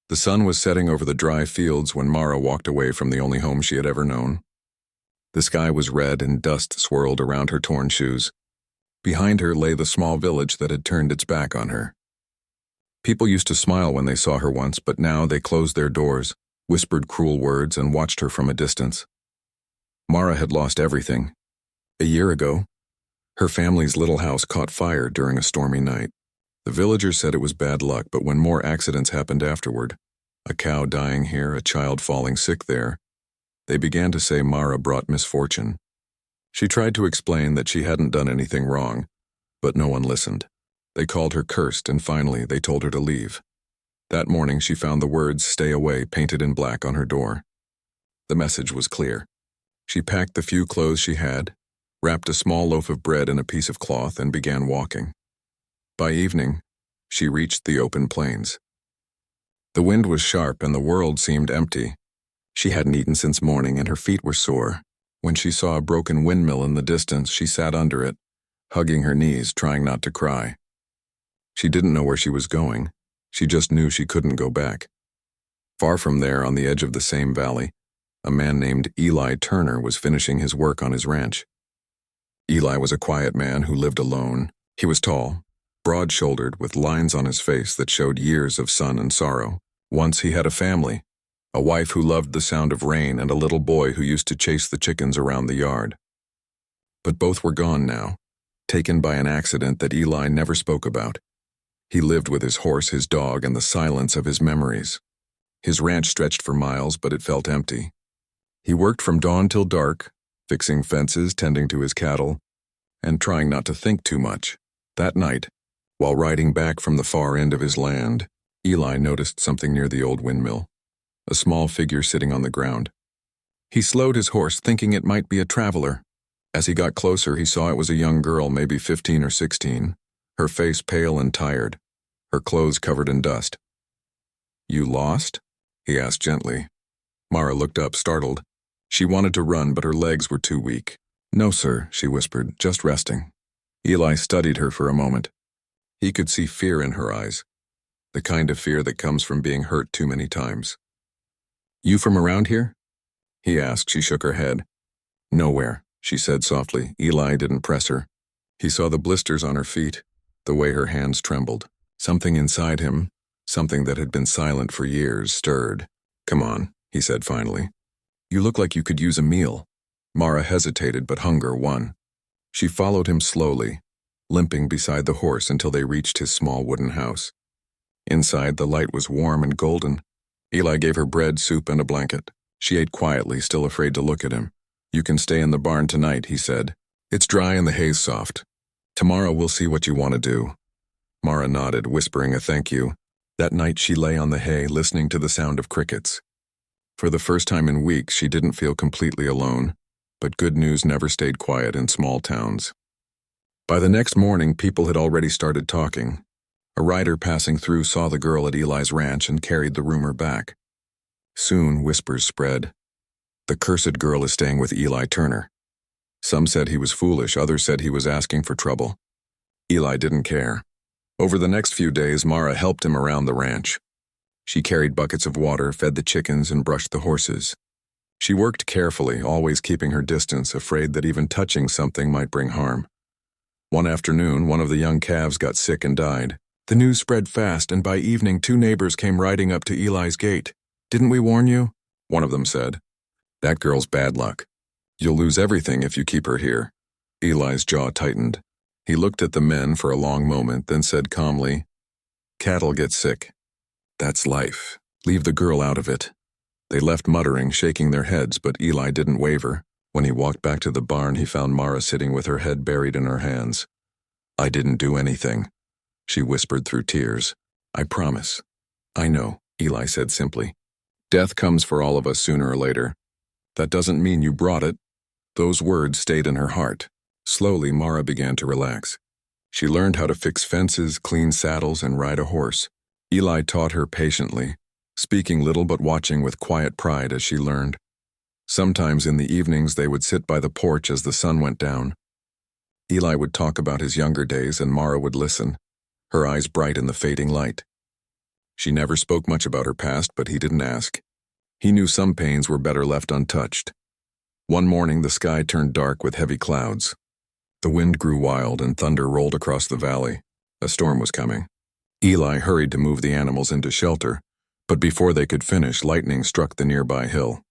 The sun was setting over the dry fields when Mara walked away from the only home she had ever known. The sky was red and dust swirled around her torn shoes. Behind her lay the small village that had turned its back on her. People used to smile when they saw her once, but now they closed their doors, whispered cruel words, and watched her from a distance. Mara had lost everything. A year ago, her family's little house caught fire during a stormy night. The villagers said it was bad luck, but when more accidents happened afterward, a cow dying here, a child falling sick there, they began to say Mara brought misfortune. She tried to explain that she hadn't done anything wrong, but no one listened. They called her cursed, and finally they told her to leave. That morning she found the words "Stay away" painted in black on her door. The message was clear. She packed the few clothes she had, wrapped a small loaf of bread in a piece of cloth, and began walking. By evening, she reached the open plains. The wind was sharp and the world seemed empty. She hadn't eaten since morning and her feet were sore. When she saw a broken windmill in the distance, she sat under it, hugging her knees, trying not to cry. She didn't know where she was going. She just knew she couldn't go back. Far from there, on the edge of the same valley, a man named Eli Turner was finishing his work on his ranch. Eli was a quiet man who lived alone. He was tall, broad-shouldered, with lines on his face that showed years of sun and sorrow. Once he had a family, a wife who loved the sound of rain and a little boy who used to chase the chickens around the yard. But both were gone now, taken by an accident that Eli never spoke about. He lived with his horse, his dog, and the silence of his memories. His ranch stretched for miles, but it felt empty. He worked from dawn till dark, fixing fences, tending to his cattle, and trying not to think too much. That night, while riding back from the far end of his land, Eli noticed something near the old windmill, a small figure sitting on the ground. He slowed his horse, thinking it might be a traveler. As he got closer, he saw it was a young girl, maybe 15 or 16, her face pale and tired, her clothes covered in dust. "You lost?" he asked gently. Mara looked up, startled. She wanted to run, but her legs were too weak. "No, sir," she whispered, "just resting." Eli studied her for a moment. He could see fear in her eyes, the kind of fear that comes from being hurt too many times. "You from around here?" he asked. She shook her head. "Nowhere," she said softly. Eli didn't press her. He saw the blisters on her feet, the way her hands trembled. Something inside him, something that had been silent for years, stirred. "Come on," he said finally. "You look like you could use a meal." Mara hesitated, but hunger won. She followed him slowly, limping beside the horse until they reached his small wooden house. Inside, the light was warm and golden. Eli gave her bread, soup, and a blanket. She ate quietly, still afraid to look at him. "You can stay in the barn tonight," he said. "It's dry and the hay's soft. Tomorrow we'll see what you want to do." Mara nodded, whispering a thank you. That night she lay on the hay, listening to the sound of crickets. For the first time in weeks, she didn't feel completely alone, but good news never stayed quiet in small towns. By the next morning, people had already started talking. A rider passing through saw the girl at Eli's ranch and carried the rumor back. Soon, whispers spread. "The cursed girl is staying with Eli Turner." Some said he was foolish, others said he was asking for trouble. Eli didn't care. Over the next few days, Mara helped him around the ranch. She carried buckets of water, fed the chickens, and brushed the horses. She worked carefully, always keeping her distance, afraid that even touching something might bring harm. One afternoon, one of the young calves got sick and died. The news spread fast, and by evening 2 neighbors came riding up to Eli's gate. "Didn't we warn you?" one of them said. "That girl's bad luck. You'll lose everything if you keep her here." Eli's jaw tightened. He looked at the men for a long moment, then said calmly, "Cattle get sick. That's life. Leave the girl out of it." They left muttering, shaking their heads, but Eli didn't waver. When he walked back to the barn, he found Mara sitting with her head buried in her hands. "I didn't do anything," she whispered through tears. "I promise." "I know," Eli said simply. "Death comes for all of us sooner or later. That doesn't mean you brought it." Those words stayed in her heart. Slowly, Mara began to relax. She learned how to fix fences, clean saddles, and ride a horse. Eli taught her patiently, speaking little but watching with quiet pride as she learned. Sometimes in the evenings they would sit by the porch as the sun went down. Eli would talk about his younger days and Mara would listen, her eyes bright in the fading light. She never spoke much about her past, but he didn't ask. He knew some pains were better left untouched. One morning, the sky turned dark with heavy clouds. The wind grew wild and thunder rolled across the valley. A storm was coming. Eli hurried to move the animals into shelter, but before they could finish, lightning struck the nearby hill.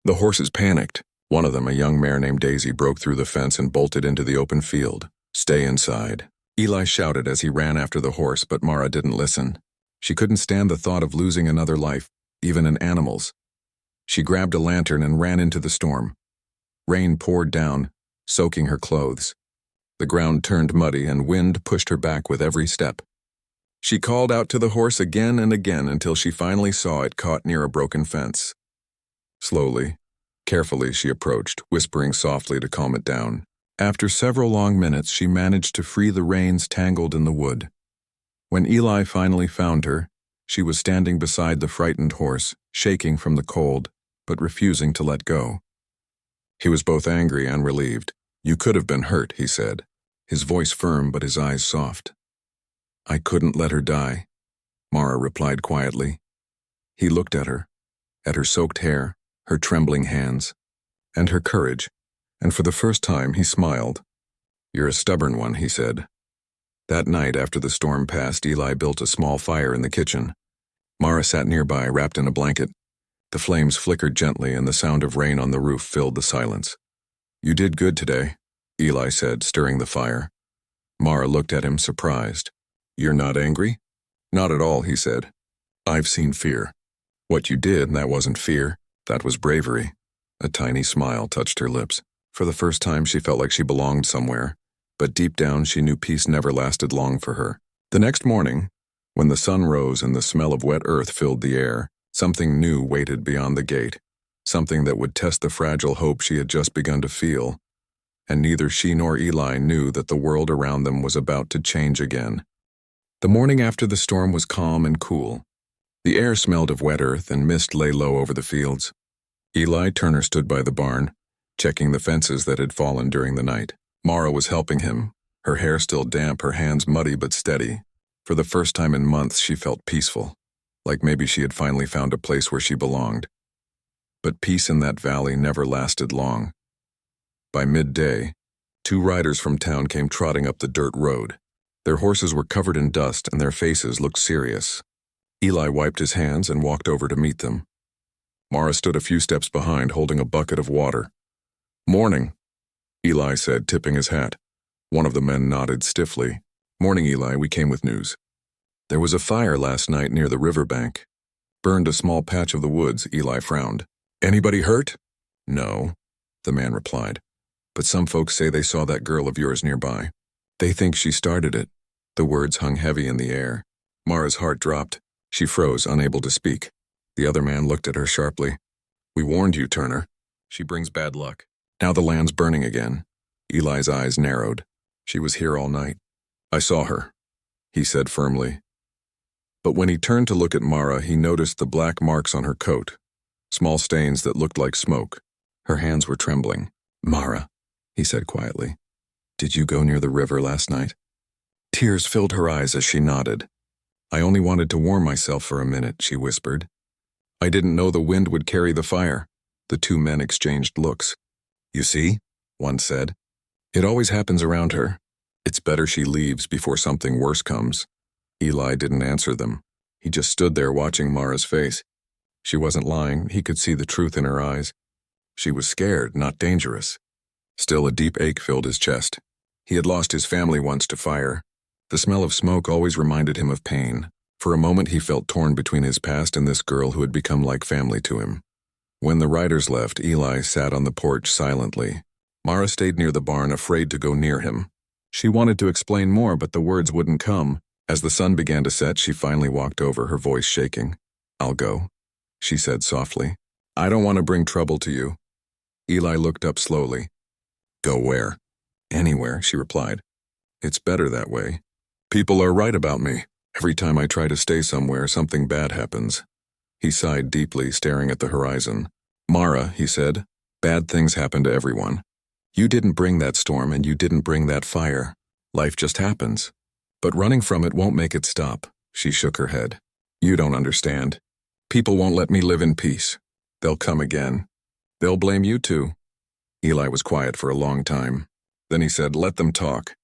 The horses panicked. One of them, a young mare named Daisy, broke through the fence and bolted into the open field. "Stay inside." Eli shouted as he ran after the horse, but Mara didn't listen. She couldn't stand the thought of losing another life, even an animal's. She grabbed a lantern and ran into the storm. Rain poured down, soaking her clothes. The ground turned muddy and wind pushed her back with every step. She called out to the horse again and again until she finally saw it caught near a broken fence. Slowly, carefully she approached, whispering softly to calm it down. After several long minutes, she managed to free the reins tangled in the wood. When Eli finally found her, she was standing beside the frightened horse, shaking from the cold, but refusing to let go. He was both angry and relieved. "You could have been hurt," he said, his voice firm but his eyes soft. "I couldn't let her die," Mara replied quietly. He looked at her soaked hair, her trembling hands, and her courage, and for the first time he smiled. "You're a stubborn one," he said. That night, after the storm passed, Eli built a small fire in the kitchen. Mara sat nearby, wrapped in a blanket. The flames flickered gently, and the sound of rain on the roof filled the silence. "You did good today," Eli said, stirring the fire. Mara looked at him, surprised. "You're not angry?" "Not at all," he said. "I've seen fear. What you did, that wasn't fear. That was bravery." A tiny smile touched her lips. For the first time, she felt like she belonged somewhere, but deep down she knew peace never lasted long for her. The next morning, when the sun rose and the smell of wet earth filled the air, something new waited beyond the gate, something that would test the fragile hope she had just begun to feel, and neither she nor Eli knew that the world around them was about to change again. The morning after the storm was calm and cool. The air smelled of wet earth and mist lay low over the fields. Eli Turner stood by the barn, checking the fences that had fallen during the night. Mara was helping him, her hair still damp, her hands muddy but steady. For the first time in months, she felt peaceful, like maybe she had finally found a place where she belonged. But peace in that valley never lasted long. By midday, 2 riders from town came trotting up the dirt road. Their horses were covered in dust and their faces looked serious. Eli wiped his hands and walked over to meet them. Mara stood a few steps behind, holding a bucket of water. "Morning," Eli said, tipping his hat. One of the men nodded stiffly. "Morning, Eli, we came with news. There was a fire last night near the riverbank. Burned a small patch of the woods," Eli frowned. "Anybody hurt?" "No," the man replied. "But some folks say they saw that girl of yours nearby. They think she started it." The words hung heavy in the air. Mara's heart dropped. She froze, unable to speak. The other man looked at her sharply. "We warned you, Turner. She brings bad luck. Now the land's burning again." Eli's eyes narrowed. "She was here all night. I saw her," he said firmly. But when he turned to look at Mara, he noticed the black marks on her coat, small stains that looked like smoke. Her hands were trembling. "Mara," he said quietly, "did you go near the river last night?" Tears filled her eyes as she nodded. "I only wanted to warm myself for a minute," she whispered. "I didn't know the wind would carry the fire." The 2 men exchanged looks. "You see," one said, "it always happens around her. It's better she leaves before something worse comes." Eli didn't answer them. He just stood there watching Mara's face. She wasn't lying. He could see the truth in her eyes. She was scared, not dangerous. Still, a deep ache filled his chest. He had lost his family once to fire. The smell of smoke always reminded him of pain. For a moment he felt torn between his past and this girl who had become like family to him. When the riders left, Eli sat on the porch silently. Mara stayed near the barn, afraid to go near him. She wanted to explain more, but the words wouldn't come. As the sun began to set, she finally walked over, her voice shaking. "I'll go," she said softly. "I don't want to bring trouble to you." Eli looked up slowly. "Go where?" "Anywhere," she replied. "It's better that way. People are right about me. Every time I try to stay somewhere, something bad happens." He sighed deeply, staring at the horizon. "Mara," he said, "bad things happen to everyone. You didn't bring that storm and you didn't bring that fire. Life just happens. But running from it won't make it stop." She shook her head. You don't understand. People won't let me live in peace. They'll come again. They'll blame you too. Eli was quiet for a long time. Then he said, "Let them talk.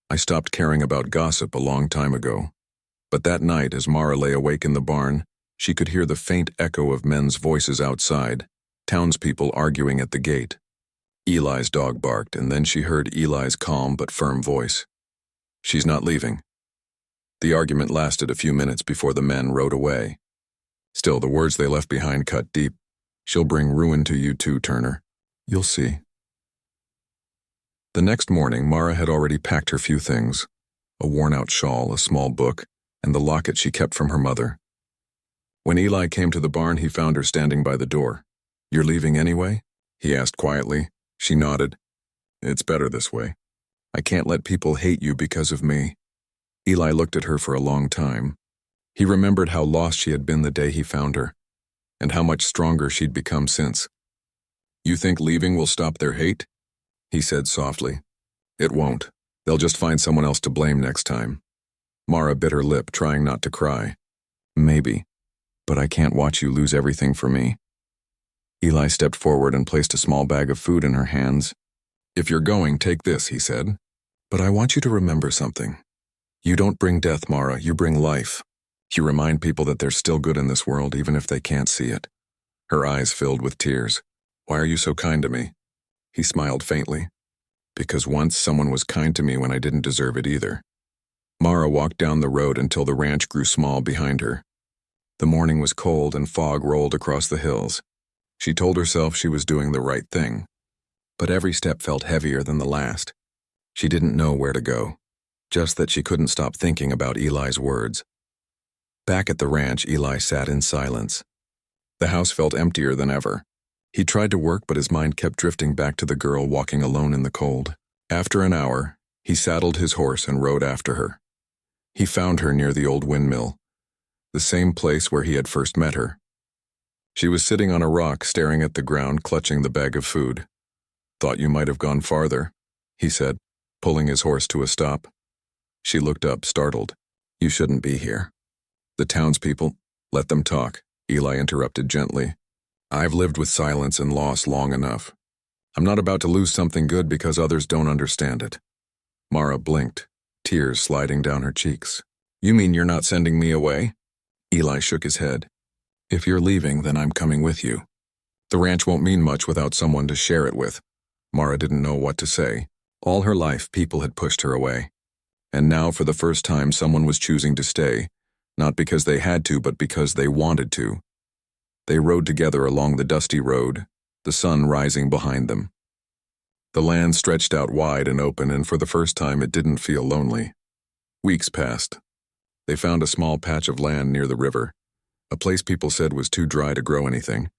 I stopped caring about gossip a long time ago." But that night, as Mara lay awake in the barn, she could hear the faint echo of men's voices outside, townspeople arguing at the gate. Eli's dog barked, and then she heard Eli's calm but firm voice. "She's not leaving." The argument lasted a few minutes before the men rode away. Still, the words they left behind cut deep. "She'll bring ruin to you too, Turner. You'll see." The next morning, Mara had already packed her few things: a worn-out shawl, a small book, and the locket she kept from her mother. When Eli came to the barn, he found her standing by the door. "You're leaving anyway?" he asked quietly. She nodded. "It's better this way. I can't let people hate you because of me." Eli looked at her for a long time. He remembered how lost she had been the day he found her, and how much stronger she'd become since. "You think leaving will stop their hate?" he said softly. "It won't. They'll just find someone else to blame next time." Mara bit her lip, trying not to cry. "Maybe, but I can't watch you lose everything for me." Eli stepped forward and placed a small bag of food in her hands. "If you're going, take this," he said. "But I want you to remember something. You don't bring death, Mara, you bring life. You remind people that there's still good in this world, even if they can't see it." Her eyes filled with tears. "Why are you so kind to me?" He smiled faintly. "Because once someone was kind to me when I didn't deserve it either." Mara walked down the road until the ranch grew small behind her. The morning was cold and fog rolled across the hills. She told herself she was doing the right thing, but every step felt heavier than the last. She didn't know where to go, just that she couldn't stop thinking about Eli's words. Back at the ranch, Eli sat in silence. The house felt emptier than ever. He tried to work, but his mind kept drifting back to the girl walking alone in the cold. After an hour, he saddled his horse and rode after her. He found her near the old windmill, the same place where he had first met her. She was sitting on a rock, staring at the ground, clutching the bag of food. "Thought you might have gone farther," he said, pulling his horse to a stop. She looked up, startled. "You shouldn't be here." "The townspeople, let them talk," Eli interrupted gently. "I've lived with silence and loss long enough. I'm not about to lose something good because others don't understand it." Mara blinked, tears sliding down her cheeks. "You mean you're not sending me away?" Eli shook his head. "If you're leaving, then I'm coming with you. The ranch won't mean much without someone to share it with." Mara didn't know what to say. All her life, people had pushed her away. And now, for the first time, someone was choosing to stay, not because they had to, but because they wanted to. They rode together along the dusty road, the sun rising behind them. The land stretched out wide and open, and for the first time it didn't feel lonely. Weeks passed. They found a small patch of land near the river, a place people said was too dry to grow anything.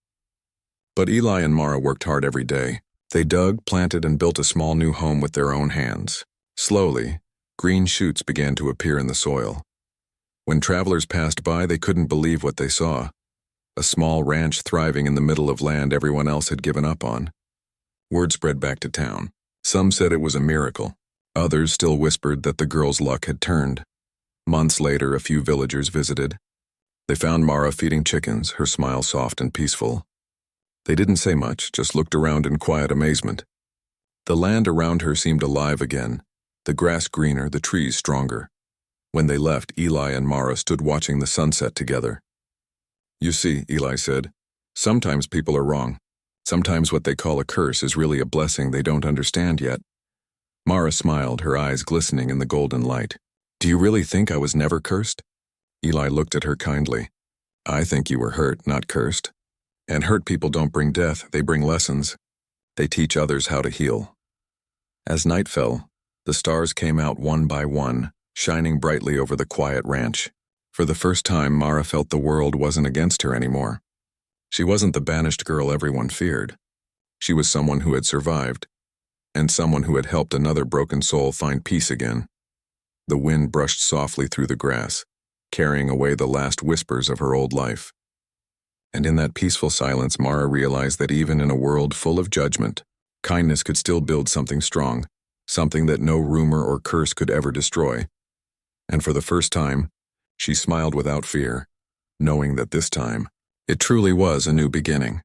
But Eli and Mara worked hard every day. They dug, planted, and built a small new home with their own hands. Slowly, green shoots began to appear in the soil. When travelers passed by, they couldn't believe what they saw. A small ranch thriving in the middle of land everyone else had given up on. Word spread back to town. Some said it was a miracle. Others still whispered that the girl's luck had turned. Months later, a few villagers visited. They found Mara feeding chickens, her smile soft and peaceful. They didn't say much, just looked around in quiet amazement. The land around her seemed alive again, the grass greener, the trees stronger. When they left, Eli and Mara stood watching the sunset together. "You see," Eli said, "sometimes people are wrong. Sometimes what they call a curse is really a blessing they don't understand yet." Mara smiled, her eyes glistening in the golden light. "Do you really think I was never cursed?" Eli looked at her kindly. "I think you were hurt, not cursed. And hurt people don't bring death, they bring lessons. They teach others how to heal." As night fell, the stars came out one by one, shining brightly over the quiet ranch. For the first time, Mara felt the world wasn't against her anymore. She wasn't the banished girl everyone feared. She was someone who had survived, and someone who had helped another broken soul find peace again. The wind brushed softly through the grass, carrying away the last whispers of her old life. And in that peaceful silence, Mara realized that even in a world full of judgment, kindness could still build something strong, something that no rumor or curse could ever destroy. And for the first time, she smiled without fear, knowing that this time, it truly was a new beginning.